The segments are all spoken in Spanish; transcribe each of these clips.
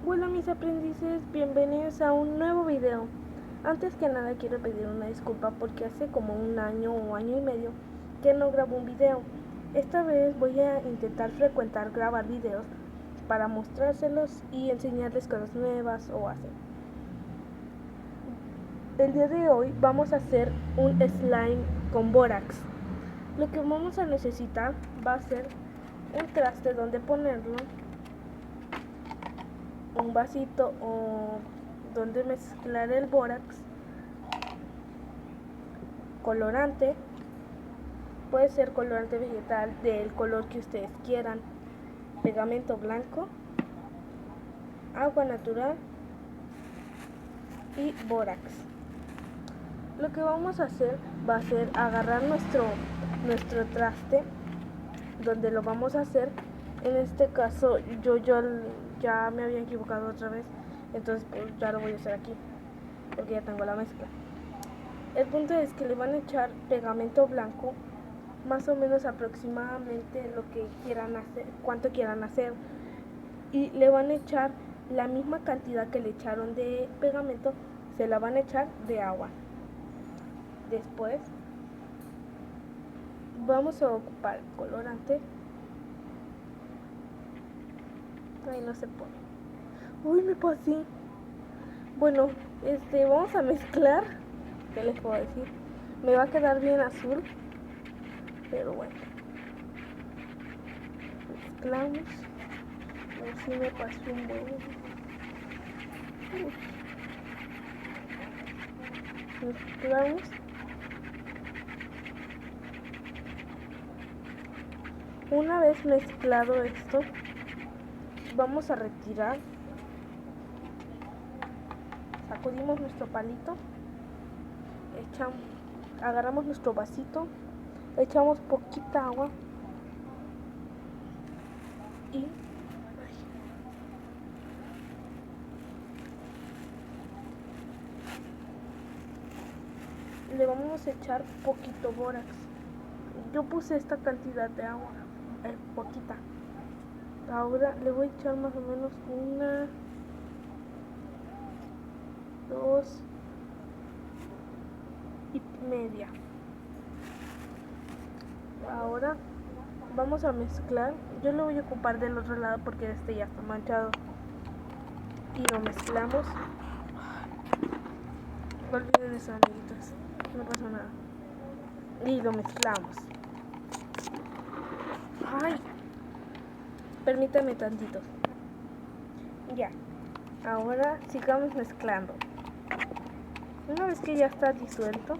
Hola mis aprendices, bienvenidos a un nuevo video. Antes que nada quiero pedir una disculpa porque hace como un año o año y medio que no grabo un video. Esta vez voy a intentar frecuentar grabar videos para mostrárselos y enseñarles cosas nuevas o hacer. El día de hoy vamos a hacer un slime con bórax. Lo que vamos a necesitar va a ser un traste donde ponerlo, un vasito o donde mezclar el bórax, colorante, puede ser colorante vegetal del color que ustedes quieran, pegamento blanco, agua natural y bórax. Lo que vamos a hacer va a ser agarrar nuestro traste donde lo vamos a hacer. En este caso yo ya me había equivocado otra vez, entonces pues ya lo voy a hacer aquí porque ya tengo la mezcla. El punto es que le van a echar pegamento blanco, más o menos aproximadamente lo que quieran hacer, cuánto quieran hacer, y le van a echar la misma cantidad que le echaron de pegamento, se la van a echar de agua. Después vamos a ocupar colorante. Ay, no se pone. Uy, me pasé. Bueno, vamos a mezclar. ¿Qué les puedo decir? Me va a quedar bien azul, pero bueno. Mezclamos. Así me pasó un buen. Mezclamos. Una vez mezclado esto, vamos a retirar. Sacudimos nuestro palito, agarramos nuestro vasito, echamos poquita agua y le vamos a echar poquito bórax. Yo puse esta cantidad de agua, poquita. Ahora le voy a echar más o menos 1, 2 y media. Ahora vamos a mezclar. Yo lo voy a ocupar del otro lado porque este ya está manchado. Y lo mezclamos. No olviden eso, amiguitos. No pasa nada. Y lo mezclamos. Ay, permítame tantito. Ya. Ahora sigamos mezclando. Una vez que ya está disuelto,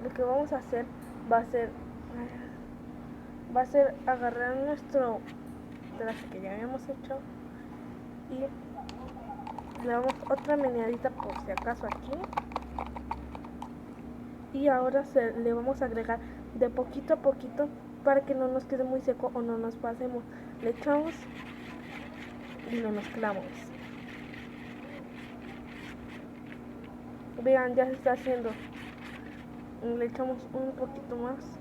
lo que vamos a hacer va a ser agarrar nuestro traste que ya habíamos hecho y le damos otra meneadita por si acaso aquí, y ahora le vamos a agregar de poquito a poquito para que no nos quede muy seco o no nos pasemos. Le echamos y lo mezclamos. Vean, ya se está haciendo. Le echamos un poquito más.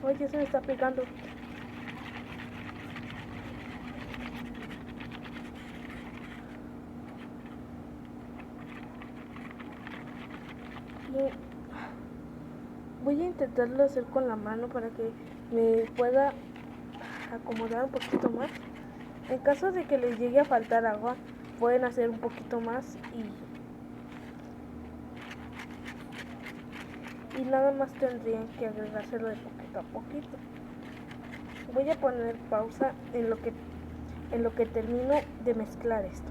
Ay, ya se me está pegando. Voy a intentarlo hacer con la mano para que me pueda acomodar un poquito más. En caso de que les llegue a faltar agua, pueden hacer un poquito más y nada más tendrían que agregárselo de poquito a poquito. Voy a poner pausa en lo que termino de mezclar esto.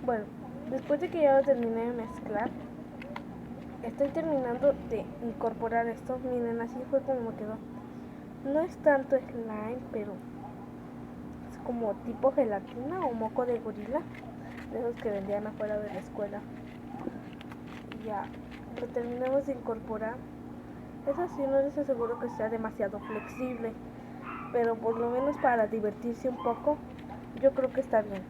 Bueno, después de que ya lo terminé de mezclar, estoy terminando de incorporar esto. Miren, así fue como me quedó. No es tanto slime, pero es como tipo gelatina o moco de gorila, de esos que vendían afuera de la escuela. Ya lo terminamos de incorporar. Eso sí, no les aseguro que sea demasiado flexible, pero por lo menos para divertirse un poco, yo creo que está bien.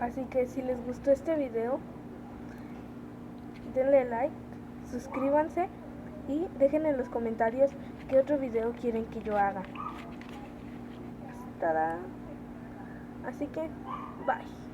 Así que si les gustó este video, denle like, suscríbanse y dejen en los comentarios qué otro video quieren que yo haga. Así que, bye.